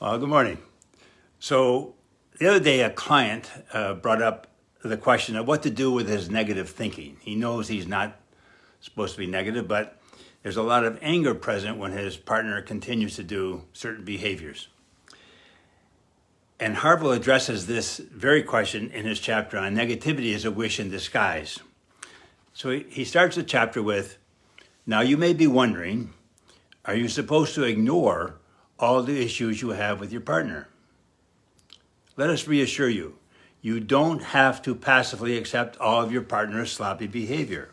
Good morning. So the other day, a client brought up the question of what to do with his negative thinking. He knows he's not supposed to be negative, but there's a lot of anger present when his partner continues to do certain behaviors. And Harville addresses this very question in his chapter on negativity as a wish in disguise. So he starts the chapter with, now you may be wondering, are you supposed to ignore all the issues you have with your partner? Let us reassure you, you don't have to passively accept all of your partner's sloppy behavior.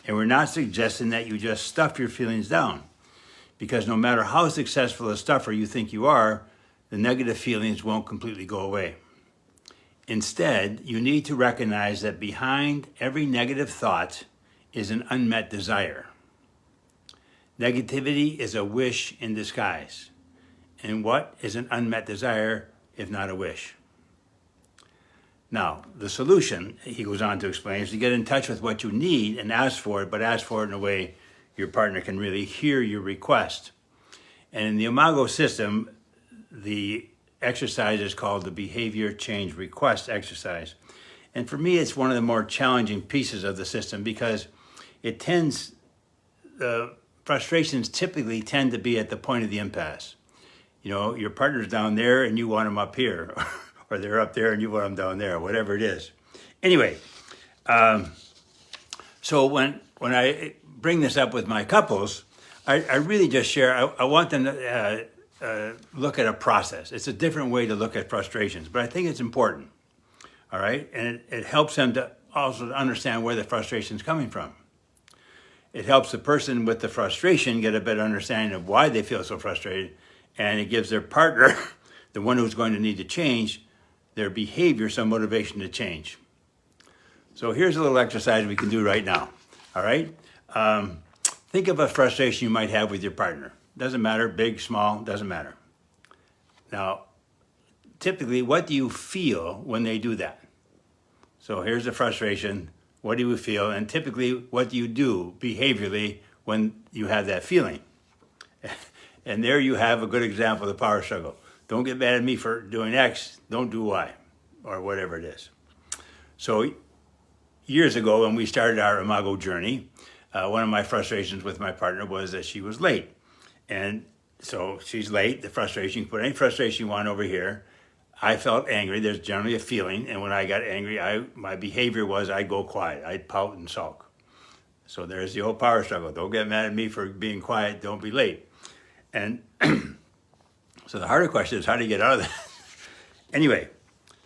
And we're not suggesting that you just stuff your feelings down, because no matter how successful a stuffer you think you are, the negative feelings won't completely go away. Instead, you need to recognize that behind every negative thought is an unmet desire. Negativity is a wish in disguise. And what is an unmet desire if not a wish? Now, the solution, he goes on to explain, is to get in touch with what you need and ask for it, but ask for it in a way your partner can really hear your request. And in the Imago system, the exercise is called the behavior change request exercise. And for me, it's one of the more challenging pieces of the system because the frustrations typically tend to be at the point of the impasse. You know, your partner's down there and you want them up here, or they're up there and you want them down there, whatever it is. Anyway, so when I bring this up with my couples, I really just share, I want them to look at a process. It's a different way to look at frustrations, but I think it's important, all right? And it helps them to also understand where the frustration is coming from. It helps the person with the frustration get a better understanding of why they feel so frustrated, and it gives their partner, the one who's going to need to change, their behavior some motivation to change. So here's a little exercise we can do right now, all right? Think of a frustration you might have with your partner. Doesn't matter, big, small, doesn't matter. Now, typically, what do you feel when they do that? So here's the frustration. What do you feel? And typically, what do you do behaviorally when you have that feeling? And there you have a good example of the power struggle. Don't get mad at me for doing X, don't do Y, or whatever it is. So years ago, when we started our Imago journey, one of my frustrations with my partner was that she was late. And so she's late, the frustration, you can put any frustration you want over here. I felt angry, there's generally a feeling, and when I got angry, my behavior was I'd go quiet, I'd pout and sulk. So there's the old power struggle. Don't get mad at me for being quiet, don't be late. And so the harder question is how do you get out of that? Anyway,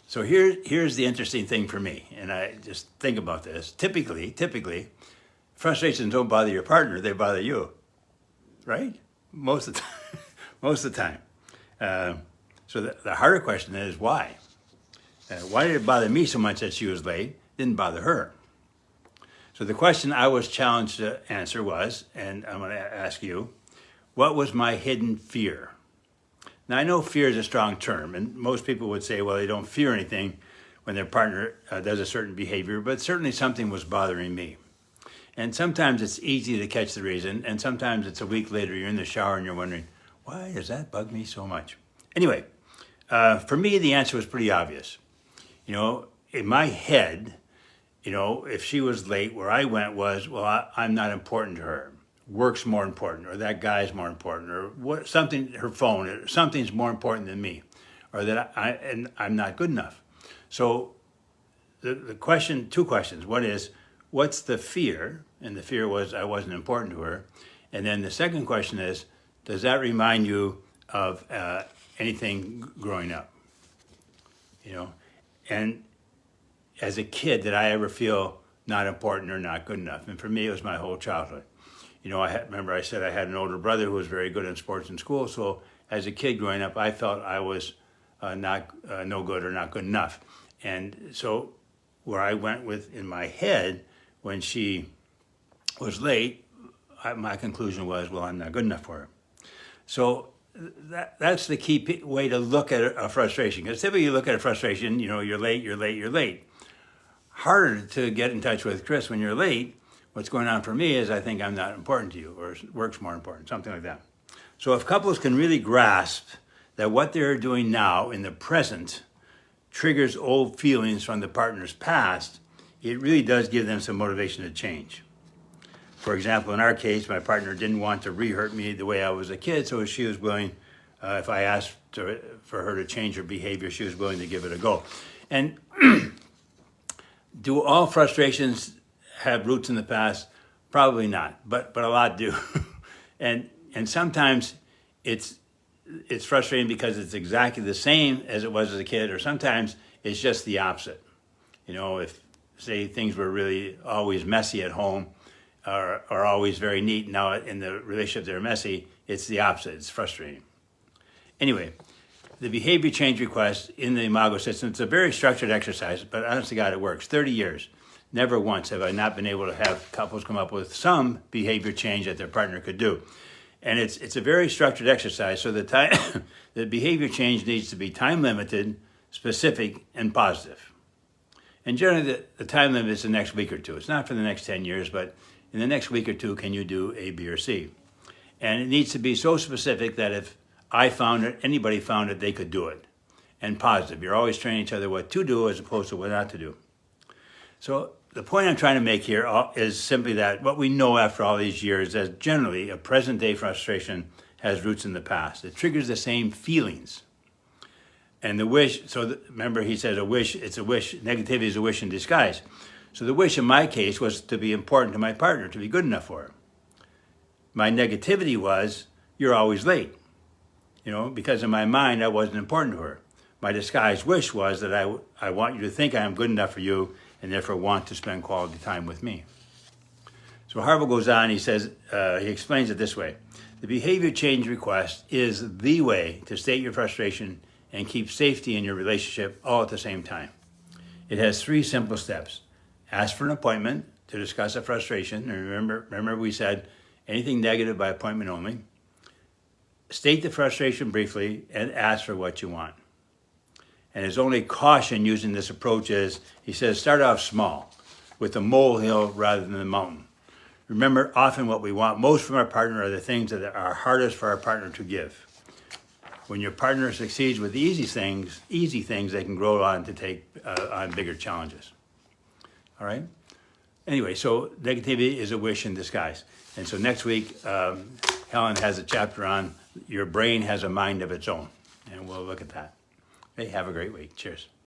so here's the interesting thing for me, and I just think about this. Typically, frustrations don't bother your partner, they bother you, right? Most of the time. So the harder question is why? Why did it bother me so much that she was late? Didn't bother her. So the question I was challenged to answer was, and I'm going to ask you, what was my hidden fear? Now I know fear is a strong term, and most people would say, well, they don't fear anything when their partner does a certain behavior, but certainly something was bothering me. And sometimes it's easy to catch the reason, and sometimes it's a week later, you're in the shower and you're wondering, why does that bug me so much? Anyway, for me, the answer was pretty obvious. You know, in my head, you know, if she was late, where I went was, well, I'm not important to her. Work's more important, or that guy's more important, or what, something, her phone, or something's more important than me, or that I'm not good enough. So the question, two questions. One is, what's the fear? And the fear was I wasn't important to her. And then the second question is, does that remind you of anything growing up? You know, and as a kid, did I ever feel not important or not good enough? And for me, it was my whole childhood. You know, remember I said I had an older brother who was very good in sports in school. So as a kid growing up, I felt I was no good or not good enough. And so where I went with in my head when she was late, my conclusion was, well, I'm not good enough for her. So that's the key way to look at a frustration. Because typically you look at a frustration, you know, you're late. Harder to get in touch with Chris when you're late. What's going on for me is I think I'm not important to you, or work's more important, something like that. So if couples can really grasp that what they're doing now in the present triggers old feelings from the partner's past, it really does give them some motivation to change. For example, in our case, my partner didn't want to re-hurt me the way I was a kid, so she was willing, if I asked for her to change her behavior, she was willing to give it a go. And do all frustrations have roots in the past? Probably not, but a lot do. and sometimes it's frustrating because it's exactly the same as it was as a kid, or sometimes it's just the opposite. You know, if, say, things were really always messy at home, or always very neat, now in the relationship they're messy, it's the opposite, it's frustrating. Anyway, the behavior change request in the Imago system, it's a very structured exercise, but honest to God, it works. 30 years, never once have I not been able to have couples come up with some behavior change that their partner could do. And it's a very structured exercise, so the behavior change needs to be time limited, specific, and positive. And generally the time limit is the next week or two. It's not for the next 10 years, but in the next week or two, can you do A, B, or C? And it needs to be so specific that if I found it, anybody found it, they could do it. And positive. You're always training each other what to do as opposed to what not to do. So the point I'm trying to make here is simply that what we know after all these years is that generally a present-day frustration has roots in the past. It triggers the same feelings. And the wish, remember he says a wish, it's a wish, negativity is a wish in disguise. So the wish in my case was to be important to my partner, to be good enough for her. My negativity was, you're always late. You know, because in my mind, I wasn't important to her. My disguised wish was that I want you to think I am good enough for you and therefore want to spend quality time with me. So Harville goes on, he says, he explains it this way. The behavior change request is the way to state your frustration and keep safety in your relationship all at the same time. It has 3 simple steps. Ask for an appointment to discuss a frustration. And remember we said anything negative by appointment only. State the frustration briefly and ask for what you want. And his only caution using this approach is, he says, start off small with the molehill rather than the mountain. Remember, often what we want most from our partner are the things that are hardest for our partner to give. When your partner succeeds with easy things, they can grow on to take on bigger challenges. All right? Anyway, so negativity is a wish in disguise. And so next week, Helen has a chapter on your brain has a mind of its own. And we'll look at that. Hey, have a great week. Cheers.